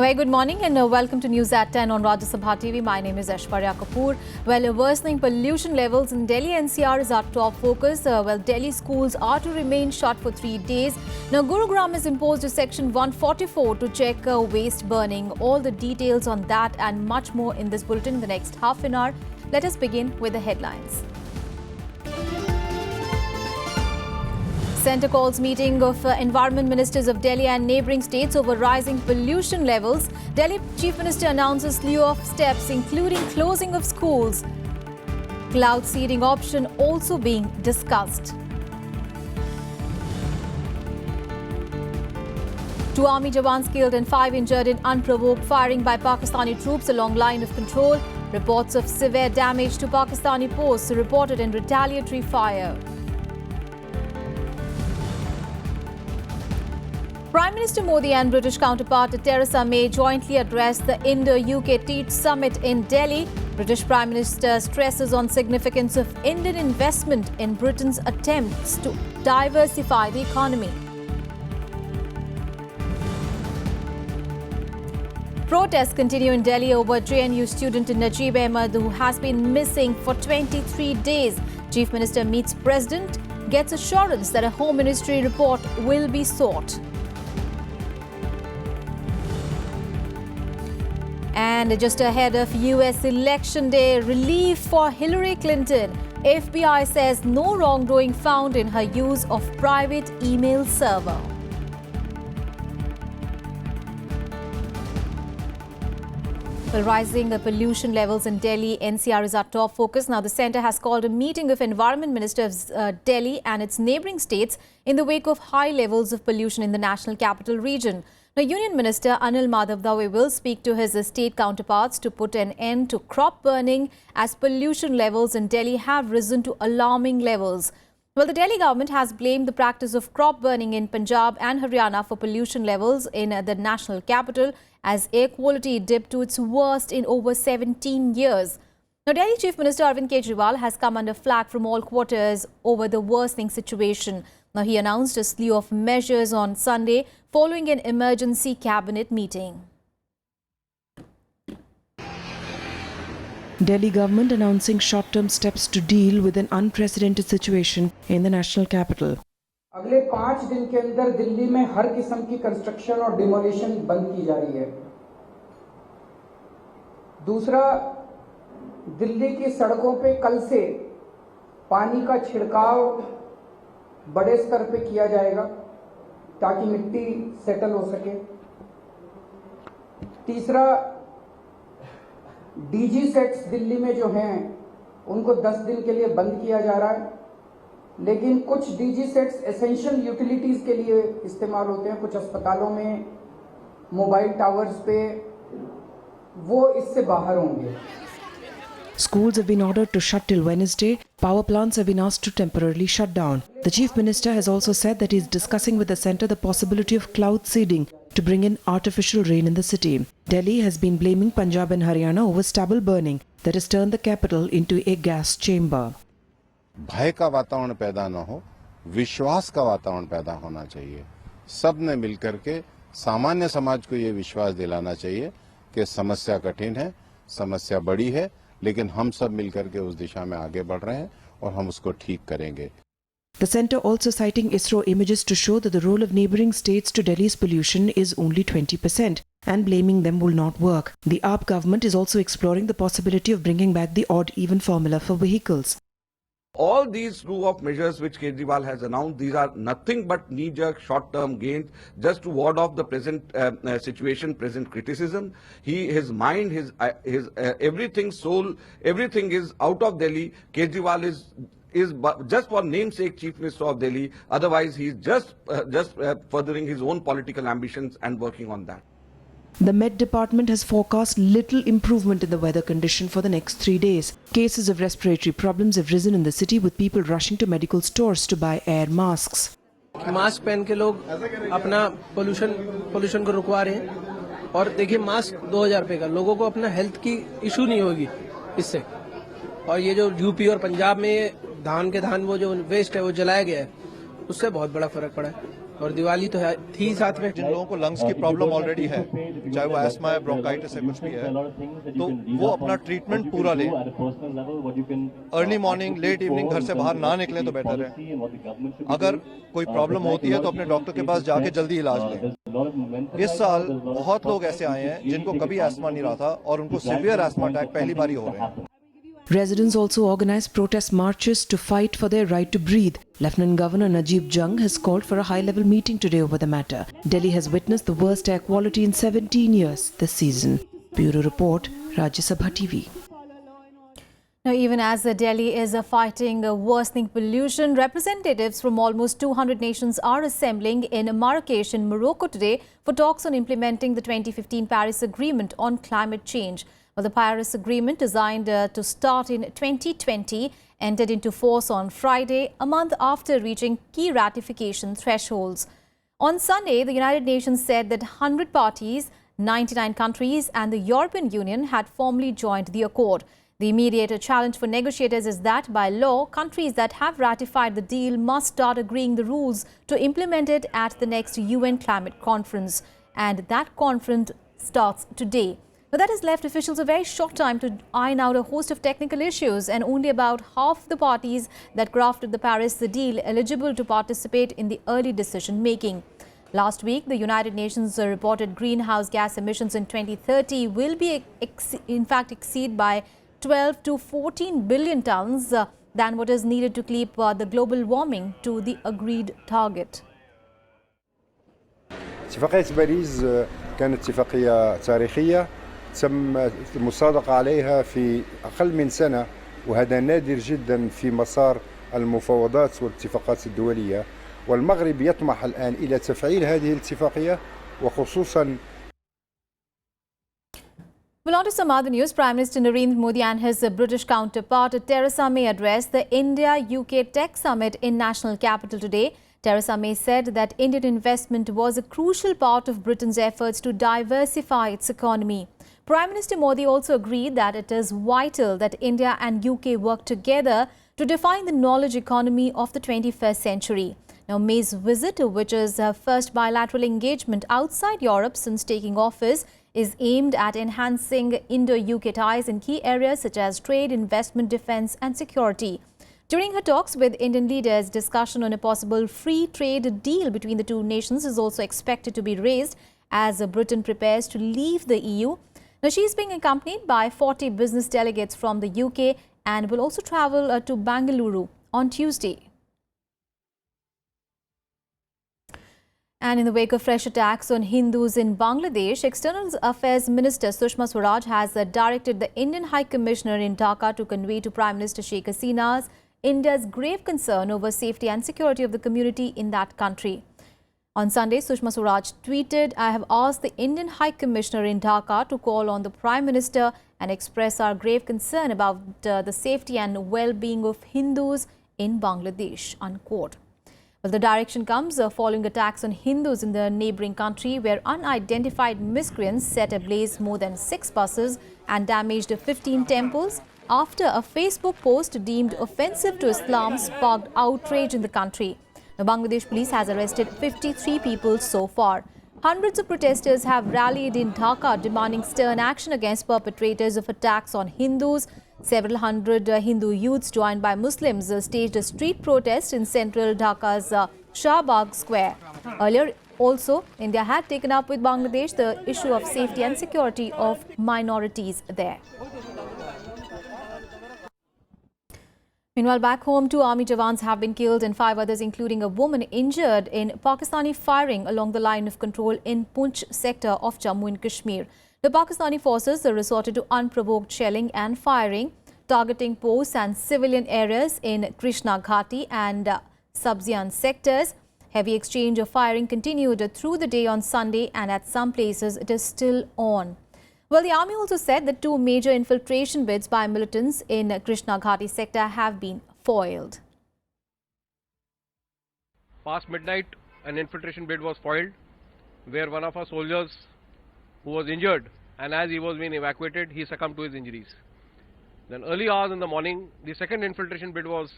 A very good morning and welcome to News at 10 on Rajya Sabha TV. My name is Aishwarya Kapoor. Well, worsening pollution levels in Delhi NCR is our top focus. Delhi schools are to remain shut for 3 days. Now, Gurugram has imposed a section 144 to check waste burning. All the details on that and much more in this bulletin in the next half an hour. Let us begin with the headlines. Centre calls meeting of environment ministers of Delhi and neighbouring states over rising pollution levels. Delhi Chief Minister announces slew of steps including closing of schools. Cloud seeding option also being discussed. 2 army jawans killed and 5 injured in unprovoked firing by Pakistani troops along line of control. Reports of severe damage to Pakistani posts reported in retaliatory fire. Prime Minister Modi and British counterpart Theresa May jointly addressed the Indo-UK Teach Summit in Delhi. British Prime Minister stresses on significance of Indian investment in Britain's attempts to diversify the economy. Protests continue in Delhi over JNU student Najib Ahmed, who has been missing for 23 days. Chief Minister meets President, gets assurance that a Home Ministry report will be sought. And just ahead of US election day, relief for Hillary Clinton. FBI says no wrongdoing found in her use of private email server. Well, rising pollution levels in Delhi NCR is our top focus. Now, the centre has called a meeting of Environment Ministers of Delhi and its neighbouring states in the wake of high levels of pollution in the national capital region. Now, Union Minister Anil Madhav Dave will speak to his state counterparts to put an end to crop burning as pollution levels in Delhi have risen to alarming levels. Well, the Delhi government has blamed the practice of crop burning in Punjab and Haryana for pollution levels in the national capital as air quality dipped to its worst in over 17 years. Now, Delhi Chief Minister Arvind Kejriwal has come under flak from all quarters over the worsening situation. Now, he announced a slew of measures on Sunday following an emergency cabinet meeting. Delhi government announcing short-term steps to deal with an unprecedented situation in the national capital. अगले 5 दिन के अंदर दिल्ली में हर किस्म की construction और demolition बंद की जा रही है। दूसरा, दिल्ली की सड़कों पे कल से पानी का छिड़काव बड़े स्तर पे किया जाएगा ताकि मिट्टी सेटल हो सके। तीसरा, डीजी सेट्स दिल्ली में जो हैं उनको 10 दिन के लिए बंद किया जा रहा है, लेकिन कुछ डीजी सेट्स एसेंशियल यूटिलिटीज के लिए इस्तेमाल होते हैं, कुछ अस्पतालों में, मोबाइल टावर्स पे, वो इससे बाहर होंगे। Schools have been ordered to shut till Wednesday. Power plants have been asked to temporarily shut down. The Chief Minister has also said that he is discussing with the centre the possibility of cloud seeding to bring in artificial rain in the city. Delhi has been blaming Punjab and Haryana over stubble burning that has turned the capital into a gas chamber. भय का वातावरण पैदा न हो, विश्वास का वातावरण पैदा होना चाहिए। सब ने मिलकर के सामान्य समाज को ये विश्वास दिलाना चाहिए कि समस्या कठिन है, समस्या बड़ी है, लेकिन हम सब मिलकर के उस दिशा में आगे बढ़ रहे हैं और हम उसको ठीक करेंगे। The centre also citing ISRO images to show that the role of neighbouring states to Delhi's pollution is only 20% and blaming them will not work. The AAP government is also exploring the possibility of bringing back the odd-even formula for vehicles. All these slew of measures which Kejriwal has announced, these are nothing but knee-jerk short-term gains just to ward off the present situation, present criticism. His mind, his everything, soul, everything is out of Delhi. Kejriwal is just for namesake Chief Minister of Delhi. Otherwise, he is just furthering his own political ambitions and working on that. The Met Department has forecast little improvement in the weather condition for the next 3 days. Cases of respiratory problems have risen in the city with people rushing to medical stores to buy air masks. Mask पहन के लोग अपना pollution को रुकवा रहे हैं और देखिए मास्क 2000 रुपए का, लोगों को अपना हेल्थ की इशू नहीं होगी इससे। और ये जो यूपी और पंजाब में धान वो जो वेस्ट है वो जलाया गया है, उससे बहुत बड़ा फर्क पड़ा है। और दिवाली तो थी साथ में। जिन लोगों को लंग्स की प्रॉब्लम ऑलरेडी है, चाहे वो एस्मा है, ब्रोंकाइटिस है, कुछ भी है, तो वो अपना ट्रीटमेंट पूरा लें। अर्ली मॉर्निंग, लेट इवनिंग घर से बाहर ना निकलें तो बेटर है। अगर कोई प्रॉब्लम होती है तो अपने डॉक्टर के पास जाके जल्दी इलाज लें। इस साल बहुत लोग ऐसे आए हैं जिनको कभी एस्मा नहीं रहा था और उनको सीवियर एस्मा अटैक पहली बार ही हो रहे हैं। Residents also organized protest marches to fight for their right to breathe. Lieutenant Governor Najib Jung has called for a high-level meeting today over the matter. Delhi has witnessed the worst air quality in 17 years this season. Bureau Report, Rajya Sabha TV. Now, even as Delhi is fighting worsening pollution, representatives from almost 200 nations are assembling in Marrakesh in Morocco today for talks on implementing the 2015 Paris Agreement on climate change. Well, the Paris Agreement, designed to start in 2020, entered into force on Friday, a month after reaching key ratification thresholds. On Sunday, the United Nations said that 100 parties, 99 countries and the European Union had formally joined the accord. The immediate challenge for negotiators is that, by law, countries that have ratified the deal must start agreeing the rules to implement it at the next UN climate conference. And that conference starts today. But that has left officials a very short time to iron out a host of technical issues, and only about half the parties that crafted the Paris deal eligible to participate in the early decision making. Last week, the United Nations reported greenhouse gas emissions in 2030 will be in fact exceed by 12 to 14 billion tons than what is needed to keep the global warming to the agreed target. اتفاقية باريس كانت اتفاقية تاريخية تم المصادقة عليها في أقل من سنة، وهذا نادر جدا في مسار المفاوضات والاتفاقات الدولية، والمغرب يطمح الآن إلى تفعيل هذه الاتفاقية وخصوصا. Well, on to some other news. Prime Minister Narendra Modi and his British counterpart Theresa May addressed the India-UK Tech Summit in national capital today. Theresa May said that Indian investment was a crucial part of Britain's efforts to diversify its economy. Prime Minister Modi also agreed that it is vital that India and UK work together to define the knowledge economy of the 21st century. Now, May's visit, which is her first bilateral engagement outside Europe since taking office, is aimed at enhancing Indo-UK ties in key areas such as trade, investment, defence and security. During her talks with Indian leaders, discussion on a possible free trade deal between the two nations is also expected to be raised as Britain prepares to leave the EU. Now, she is being accompanied by 40 business delegates from the UK and will also travel to Bengaluru on Tuesday. And in the wake of fresh attacks on Hindus in Bangladesh, External Affairs Minister Sushma Swaraj has directed the Indian High Commissioner in Dhaka to convey to Prime Minister Sheikh Hasina's India's grave concern over safety and security of the community in that country. On Sunday, Sushma Swaraj tweeted, "I have asked the Indian High Commissioner in Dhaka to call on the Prime Minister and express our grave concern about the safety and well-being of Hindus in Bangladesh," unquote. Well, the direction comes following attacks on Hindus in the neighbouring country, where unidentified miscreants set ablaze more than 6 buses and damaged 15 temples after a Facebook post deemed offensive to Islam sparked outrage in the country. The Bangladesh police has arrested 53 people so far. Hundreds of protesters have rallied in Dhaka demanding stern action against perpetrators of attacks on Hindus. Several hundred Hindu youths joined by Muslims staged a street protest in central Dhaka's Shahbag Square. Earlier also, India had taken up with Bangladesh the issue of safety and security of minorities there. Meanwhile, back home, 2 army jawans have been killed and 5 others, including a woman, injured in Pakistani firing along the line of control in Poonch sector of Jammu and Kashmir. The Pakistani forces resorted to unprovoked shelling and firing, targeting posts and civilian areas in Krishna Ghati and Sabzian sectors. Heavy exchange of firing continued through the day on Sunday, and at some places it is still on. Well, the army also said that 2 major infiltration bids by militants in Krishna Ghati sector have been foiled. Past midnight, an infiltration bid was foiled, where one of our soldiers who was injured, and as he was being evacuated, he succumbed to his injuries. Then early hours in the morning, the second infiltration bid was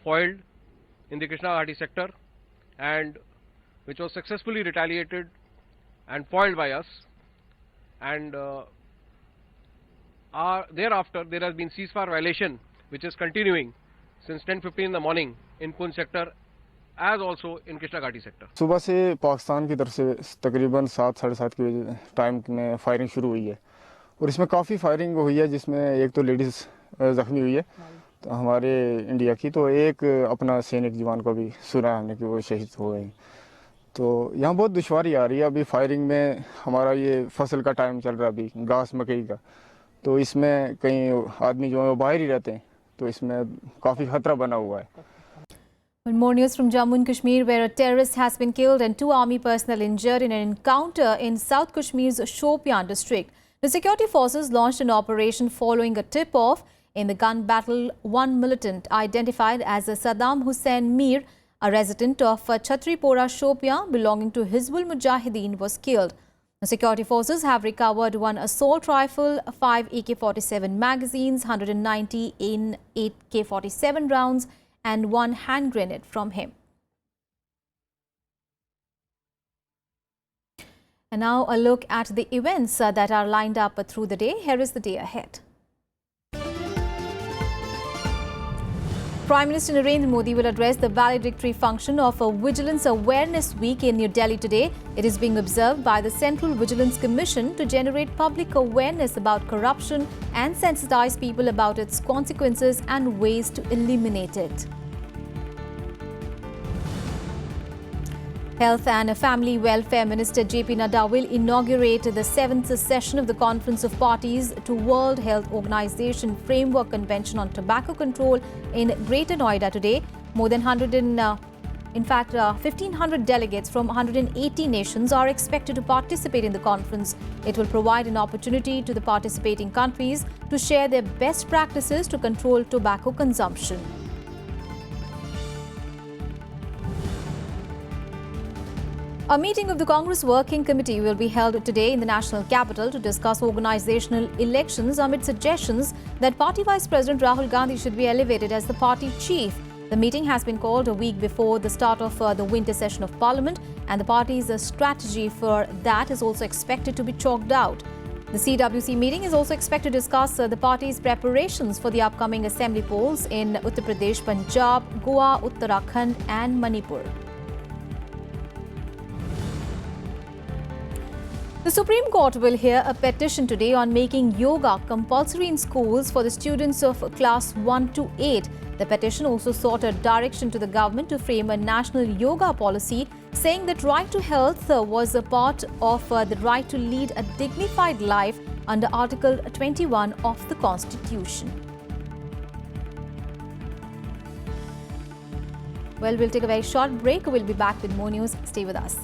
foiled in the Krishna Ghati sector, and which was successfully retaliated and foiled by us, and thereafter there has been ceasefire violation which is continuing since 10:15 in the morning in Poonch sector as also in Krishna Ghati sector. सुबह से पाकिस्तान की तरफ से तकरीबन 7 साढ़े 7 के बजे time में फायरिंग शुरू हुई है और इसमें काफ़ी फायरिंग हुई है, जिसमें एक तो लेडीज़ ज़ख्मी हुई है तो हमारे इंडिया की, तो एक अपना सैनिक जवान को भी सुना हमने कि वो शहीद हो गए। तो यहाँ बहुत दुश्वारी आ रही है अभी फायरिंग में। हमारा ये फसल का टाइम चल रहा है अभी, घास मकई का, तो इसमें कई आदमी जो है वो बाहर ही रहते हैं, तो इसमें काफ़ी खतरा बना हुआ है। Well, more news from Jammu and Kashmir, where a terrorist has been killed and 2 army personnel injured in an encounter in South Kashmir's Shopian district. The security forces launched an operation following a tip-off. In the gun battle, one militant identified as Saddam Hussein Mir, a resident of Chhatripora Shopian belonging to Hizbul Mujahideen, was killed. The security forces have recovered 1 assault rifle, 5 AK-47 magazines, 190 in AK-47 rounds and 1 hand grenade from him. And now a look at the events that are lined up through the day. Here is the day ahead. Prime Minister Narendra Modi will address the valedictory function of a Vigilance Awareness Week in New Delhi today. It is being observed by the Central Vigilance Commission to generate public awareness about corruption and sensitize people about its consequences and ways to eliminate it. Health and Family Welfare Minister J.P. Nadda will inaugurate the 7th session of the Conference of Parties to World Health Organization Framework Convention on Tobacco Control in Greater Noida today. More than 1,500 delegates from 180 nations are expected to participate in the conference. It will provide an opportunity to the participating countries to share their best practices to control tobacco consumption. A meeting of the Congress Working Committee will be held today in the national capital to discuss organizational elections amid suggestions that Party Vice President Rahul Gandhi should be elevated as the party chief. The meeting has been called a week before the start of the winter session of Parliament, and the party's strategy for that is also expected to be chalked out. The CWC meeting is also expected to discuss the party's preparations for the upcoming assembly polls in Uttar Pradesh, Punjab, Goa, Uttarakhand and Manipur. The Supreme Court will hear a petition today on making yoga compulsory in schools for the students of class 1 to 8. The petition also sought a direction to the government to frame a national yoga policy, saying that right to health was a part of the right to lead a dignified life under Article 21 of the Constitution. Well, we'll take a very short break. We'll be back with more news. Stay with us.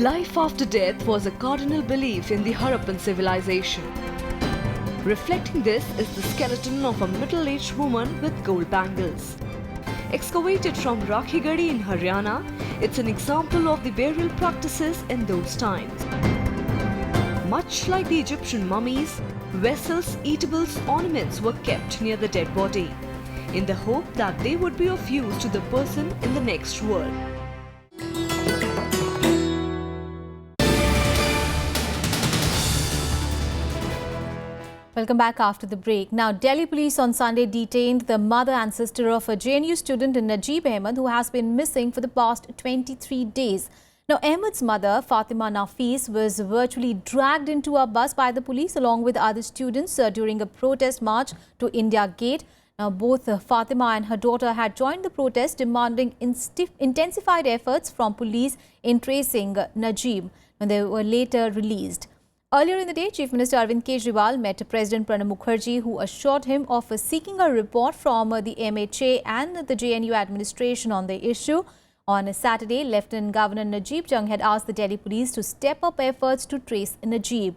Life after death was a cardinal belief in the Harappan civilization. Reflecting this is the skeleton of a middle-aged woman with gold bangles. Excavated from Rakhigadi in Haryana, it's an example of the burial practices in those times. Much like the Egyptian mummies, vessels, eatables, ornaments were kept near the dead body, in the hope that they would be of use to the person in the next world. Welcome back after the break. Now, Delhi police on Sunday detained the mother and sister of a JNU student Najib Ahmed, who has been missing for the past 23 days. Now, Ahmed's mother, Fatima Nafis, was virtually dragged into a bus by the police along with other students during a protest march to India Gate. Now, both Fatima and her daughter had joined the protest, demanding intensified efforts from police in tracing Najib, when they were later released. Earlier in the day, Chief Minister Arvind Kejriwal met President Pranab Mukherjee, who assured him of seeking a report from the MHA and the JNU administration on the issue. On Saturday, Lieutenant Governor Najib Jung had asked the Delhi police to step up efforts to trace Najib.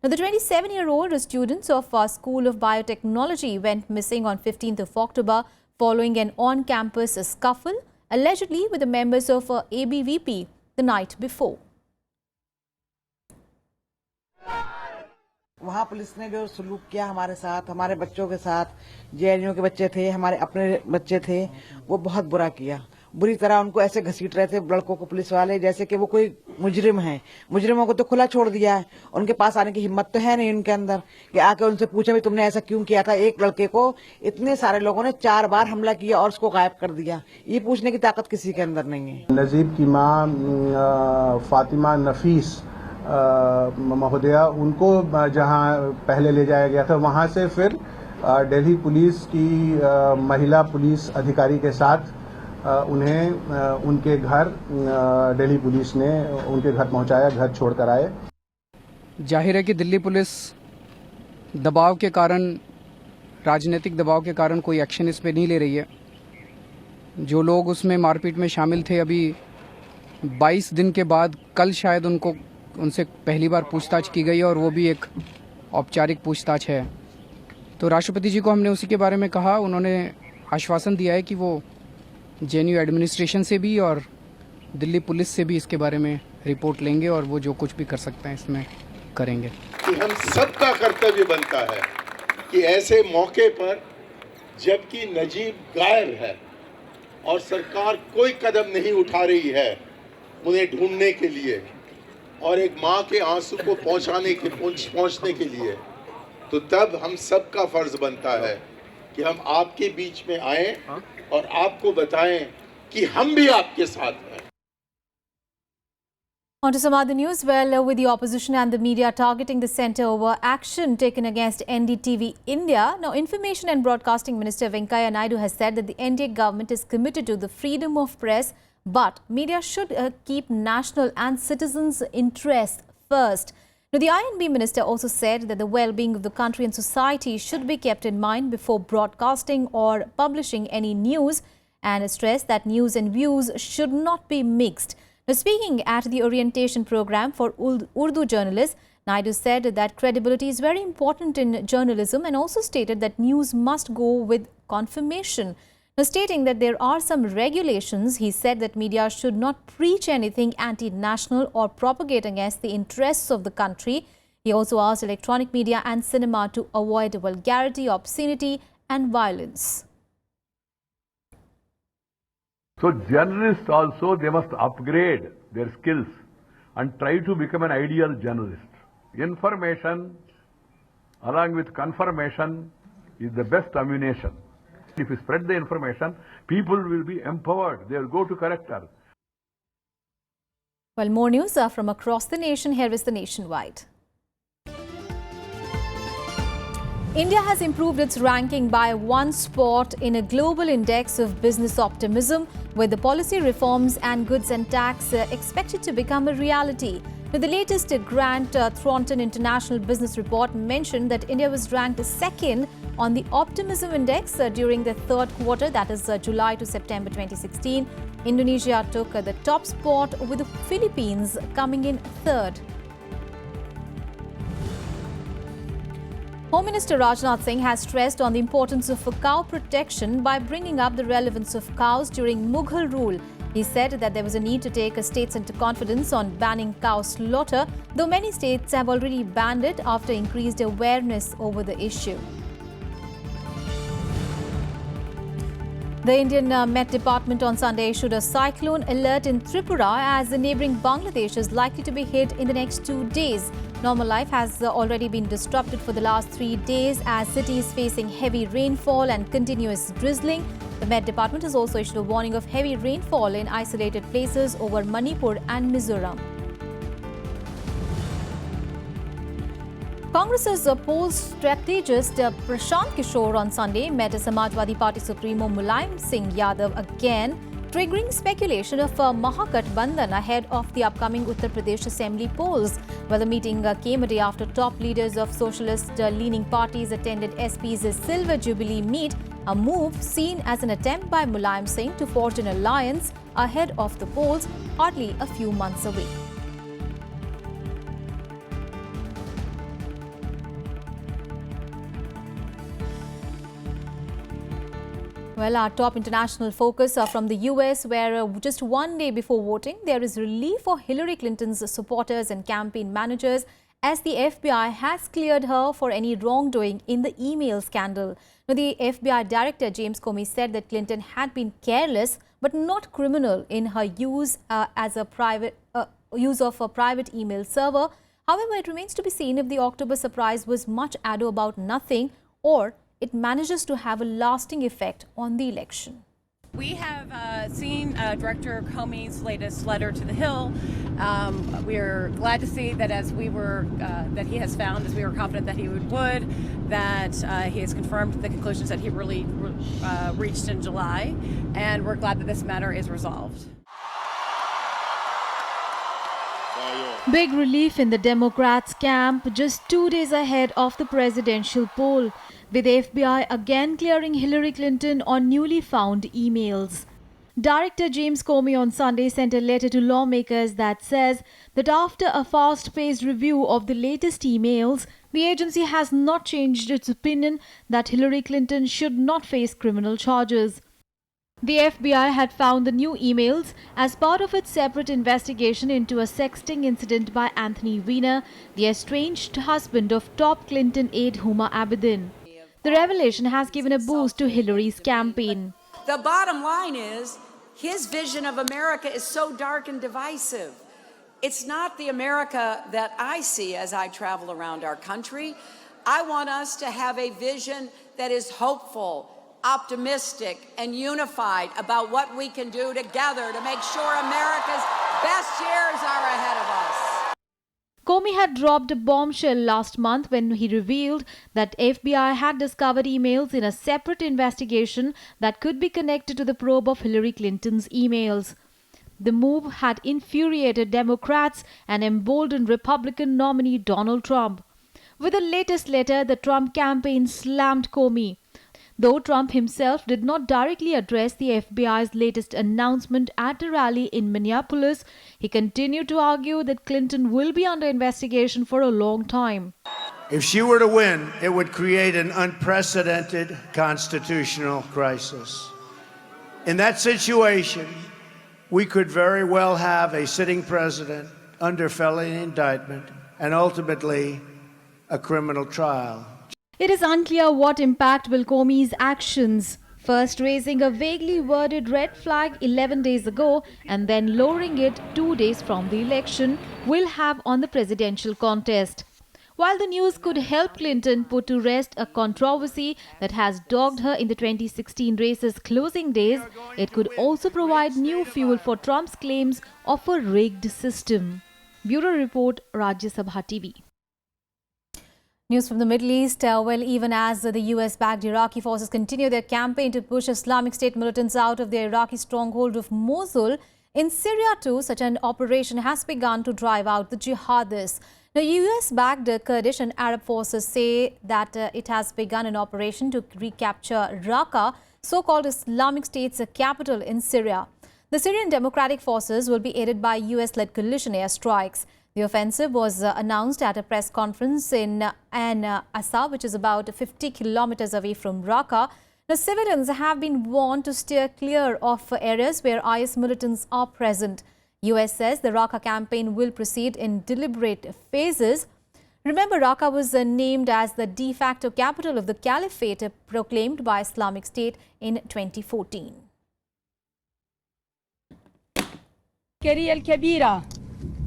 Now, the 27-year-old students of School of Biotechnology went missing on 15th of October following an on-campus scuffle, allegedly with the members of ABVP. the night before. वहाँ police ने जो सलूक किया हमारे साथ, हमारे बच्चों के साथ, जेएनयू के बच्चे थे, हमारे अपने बच्चे थे, वो बहुत बुरा किया। बुरी तरह उनको ऐसे घसीट रहे थे लड़कों को पुलिस वाले, जैसे कि वो कोई मुजरिम है। मुजरिमों को तो खुला छोड़ दिया है, उनके पास आने की हिम्मत तो है नहीं उनके अंदर कि आके उनसे पूछे भी तुमने ऐसा क्यों किया था। एक लड़के को इतने सारे लोगों ने 4 बार हमला किया और उसको गायब कर दिया। ये पूछने की ताकत किसी के अंदर नहीं है। नजीब की माँ फातिमा नफीस महोदया, उनको जहां पहले ले जाया गया था, वहां से फिर दिल्ली पुलिस की महिला पुलिस अधिकारी के साथ उन्हें उनके घर दिल्ली पुलिस ने उनके घर पहुंचाया, घर छोड़कर आए। जाहिर है कि दिल्ली पुलिस दबाव के कारण, राजनीतिक दबाव के कारण कोई एक्शन इस पे नहीं ले रही है। जो लोग उसमें मारपीट में शामिल थे, अभी 22 दिन के बाद कल शायद उनसे पहली बार पूछताछ की गई और वो भी एक औपचारिक पूछताछ है। तो राष्ट्रपति जी को हमने उसी के बारे में कहा, उन्होंने आश्वासन दिया है कि वो जेएनयू एडमिनिस्ट्रेशन से भी और दिल्ली पुलिस से भी इसके बारे में रिपोर्ट लेंगे और वो जो कुछ भी कर सकते हैं इसमें करेंगे। कि हम सबका कर्तव्य बनता है कि ऐसे मौके पर जबकि नजीब गायब है और सरकार कोई कदम नहीं उठा रही है उन्हें ढूंढने के लिए और एक माँ के आंसू को पहुंचने के लिए, तो तब हम सबका फर्ज बनता है कि हम आपके बीच में आए और आपको बताएं कि हम भी आपके साथ हैं। On to some other news. Well, with the opposition and the media targeting the centre over action taken against NDTV India, now Information and Broadcasting Minister Venkaiah Naidu has said that the NDA government is committed to the freedom of press, but media should keep national and citizens' interests first. Now, the INB minister also said that the well-being of the country and society should be kept in mind before broadcasting or publishing any news, and stressed that news and views should not be mixed. Now, speaking at the orientation program for Urdu journalists, Naidu said that credibility is very important in journalism and also stated that news must go with confirmation. Now, stating that there are some regulations, he said that media should not preach anything anti-national or propagate against the interests of the country. He also asked electronic media and cinema to avoid vulgarity, obscenity and violence. So journalists also, they must upgrade their skills and try to become an ideal journalist. Information along with confirmation is the best ammunition. If you spread the information, people will be empowered. They will go to character. Well, more news from across the nation. Here is the nationwide. India has improved its ranking by 1 spot in a global index of business optimism, with the policy reforms and goods and tax expected to become a reality. Now, the latest Grant Thornton International Business Report mentioned that India was ranked second on the Optimism Index during the third quarter, that is July to September 2016. Indonesia took the top spot, with the Philippines coming in third. Home Minister Rajnath Singh has stressed on the importance of cow protection by bringing up the relevance of cows during Mughal rule. He said that there was a need to take states into confidence on banning cow slaughter, though many states have already banned it after increased awareness over the issue. The Indian Met Department on Sunday issued a cyclone alert in Tripura as the neighbouring Bangladesh is likely to be hit in the next 2 days. Normal life has already been disrupted for the last 3 days as cities facing heavy rainfall and continuous drizzling. The Met Department has also issued a warning of heavy rainfall in isolated places over Manipur and Mizoram. Congress's poll strategist Prashant Kishore on Sunday met Samajwadi Party Supremo Mulayam Singh Yadav again, triggering speculation of Mahagathbandhan ahead of the upcoming Uttar Pradesh Assembly polls. Well, the meeting came a day after top leaders of socialist-leaning parties attended SP's Silver Jubilee meet, a move seen as an attempt by Mulayam Singh to forge an alliance ahead of the polls, hardly a few months away. Well, our top international focus from the US, where just one day before voting, there is relief for Hillary Clinton's supporters and campaign managers as the FBI has cleared her for any wrongdoing in the email scandal. Now, the FBI Director James Comey said that Clinton had been careless but not criminal in her use of a private email server. However, it remains to be seen if the October surprise was much ado about nothing or it manages to have a lasting effect on the election. We have seen Director Comey's latest letter to the Hill. We're glad to see that that he has found, as we were confident that he would, that he has confirmed the conclusions that he really reached in July, and we're glad that this matter is resolved. Big relief in the Democrats' camp just 2 days ahead of the presidential poll, with the FBI again clearing Hillary Clinton on newly found emails. Director James Comey on Sunday sent a letter to lawmakers that says that after a fast-paced review of the latest emails, the agency has not changed its opinion that Hillary Clinton should not face criminal charges. The FBI had found the new emails as part of its separate investigation into a sexting incident by Anthony Weiner, the estranged husband of top Clinton aide Huma Abedin. The revelation has given a boost to Hillary's campaign. The bottom line is, his vision of America is so dark and divisive. It's not the America that I see as I travel around our country. I want us to have a vision that is hopeful, optimistic, and unified about what we can do together to make sure America's best years are ahead of us. Comey had dropped a bombshell last month when he revealed that FBI had discovered emails in a separate investigation that could be connected to the probe of Hillary Clinton's emails. The move had infuriated Democrats and emboldened Republican nominee Donald Trump. With the latest letter, the Trump campaign slammed Comey. Though Trump himself did not directly address the FBI's latest announcement at a rally in Minneapolis, he continued to argue that Clinton will be under investigation for a long time. If she were to win, it would create an unprecedented constitutional crisis. In that situation, we could very well have a sitting president under felony indictment and ultimately a criminal trial. It is unclear what impact will Comey's actions, first raising a vaguely worded red flag 11 days ago and then lowering it 2 days from the election, will have on the presidential contest. While the news could help Clinton put to rest a controversy that has dogged her in the 2016 race's closing days, it could also provide new fuel for Trump's claims of a rigged system. Bureau Report, Rajya Sabha TV. News from the Middle East. Well, even as the US-backed Iraqi forces continue their campaign to push Islamic State militants out of their Iraqi stronghold of Mosul, in Syria too, such an operation has begun to drive out the jihadists. The US-backed Kurdish and Arab forces say that it has begun an operation to recapture Raqqa, so-called Islamic State's capital in Syria. The Syrian Democratic Forces will be aided by US-led coalition airstrikes. The offensive was announced at a press conference in An Assa, which is about 50 kilometers away from Raqqa. Now, civilians have been warned to steer clear of areas where IS militants are present. US says the Raqqa campaign will proceed in deliberate phases. Remember, Raqqa was named as the de facto capital of the caliphate proclaimed by Islamic State in 2014.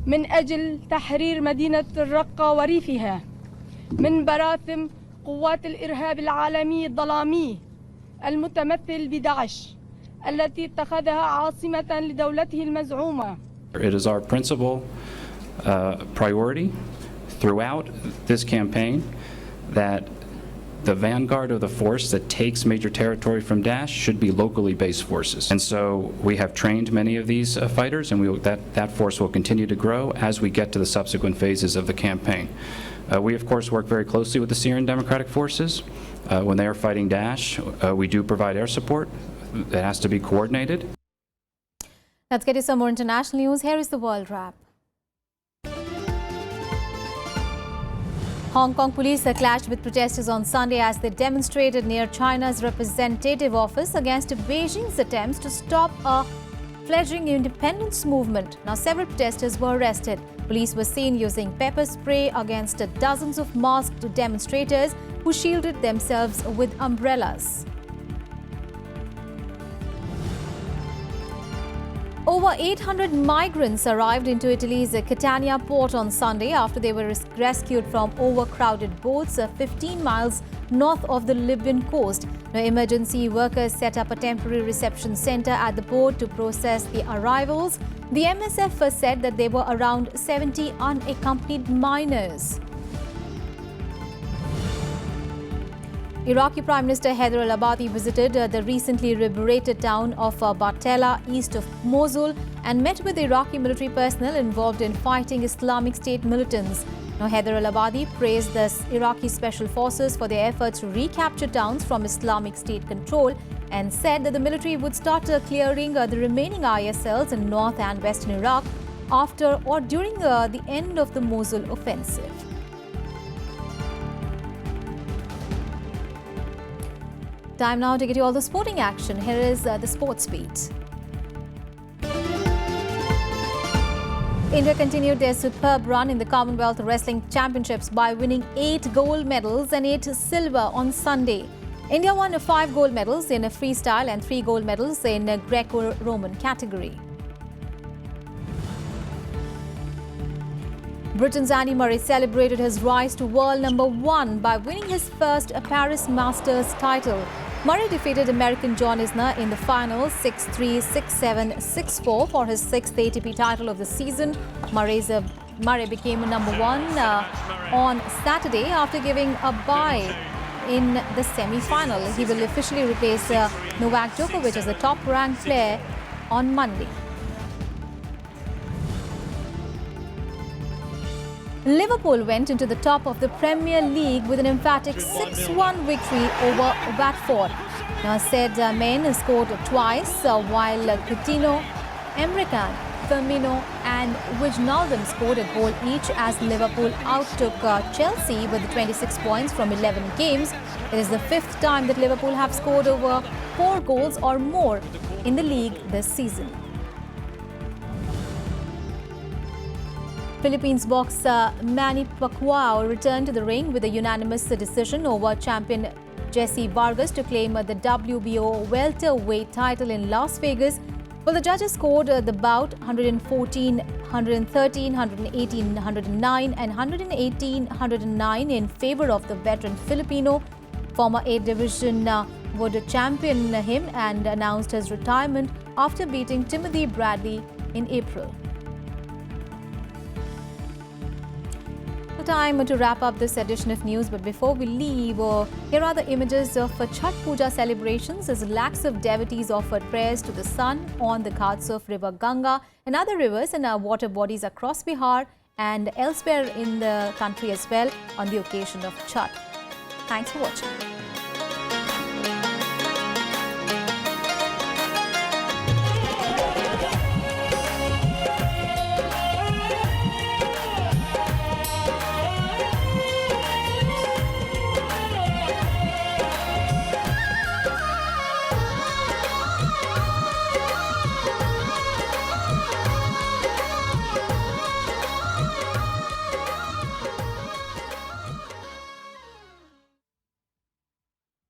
من أجل تحرير مدينة الرقة وريفها من براثم قوات الإرهاب العالمي الظلامي المتمثل بداعش التي اتخذها عاصمة لدولته المزعومة. It is our principal priority throughout this campaign that the vanguard of the force that takes major territory from Daesh should be locally based forces. And so we have trained many of these fighters, and that force will continue to grow as we get to the subsequent phases of the campaign. We, of course, work very closely with the Syrian Democratic Forces. When they are fighting Daesh, we do provide air support. It has to be coordinated. Let's get you some more international news. Here is the World Wrap. Hong Kong police clashed with protesters on Sunday as they demonstrated near China's representative office against Beijing's attempts to stop a fledgling independence movement. Now, several protesters were arrested. Police were seen using pepper spray against dozens of masked demonstrators who shielded themselves with umbrellas. Over 800 migrants arrived into Italy's Catania port on Sunday after they were rescued from overcrowded boats 15 miles north of the Libyan coast. Now, emergency workers set up a temporary reception center at the port to process the arrivals. The MSF said that there were around 70 unaccompanied minors. Iraqi Prime Minister Haider al-Abadi visited the recently liberated town of Bartella, east of Mosul, and met with Iraqi military personnel involved in fighting Islamic State militants. Now, Haider al-Abadi praised the Iraqi special forces for their efforts to recapture towns from Islamic State control and said that the military would start clearing the remaining ISLs in north and western Iraq after or during the end of the Mosul offensive. Time now to get you all the sporting action. Here is the sports beat. India continued their superb run in the Commonwealth Wrestling Championships by winning 8 gold medals and 8 silver on Sunday. India won 5 gold medals in freestyle and 3 gold medals in Greco-Roman category. Britain's Andy Murray celebrated his rise to world number 1 by winning his first Paris Masters title. Murray defeated American John Isner in the finals 6-3, 6-7, 6-4 for his 6th ATP title of the season. Murray became number 1 on Saturday after giving a bye in the semi-final. He will officially replace Novak Djokovic as the top-ranked player on Monday. Liverpool went into the top of the Premier League with an emphatic 6-1 victory over Watford. Now, said men scored twice, while Coutinho, Emre Can, Firmino and Wijnaldum scored a goal each as Liverpool outtook Chelsea with 26 points from 11 games. It is the 5th time that Liverpool have scored over 4 goals or more in the league this season. Philippines boxer Manny Pacquiao returned to the ring with a unanimous decision over champion Jesse Vargas to claim the WBO welterweight title in Las Vegas. Well, the judges scored the bout 114, 113, 118, 109 and 118, 109 in favor of the veteran Filipino. Former 8th Division would champion him and announced his retirement after beating Timothy Bradley in April. Time to wrap up this edition of news, but before we leave, here are the images of Chhath Puja celebrations as lakhs of devotees offered prayers to the sun on the ghats of river Ganga and other rivers and water bodies across Bihar and elsewhere in the country as well on the occasion of Chhath. Thanks for watching.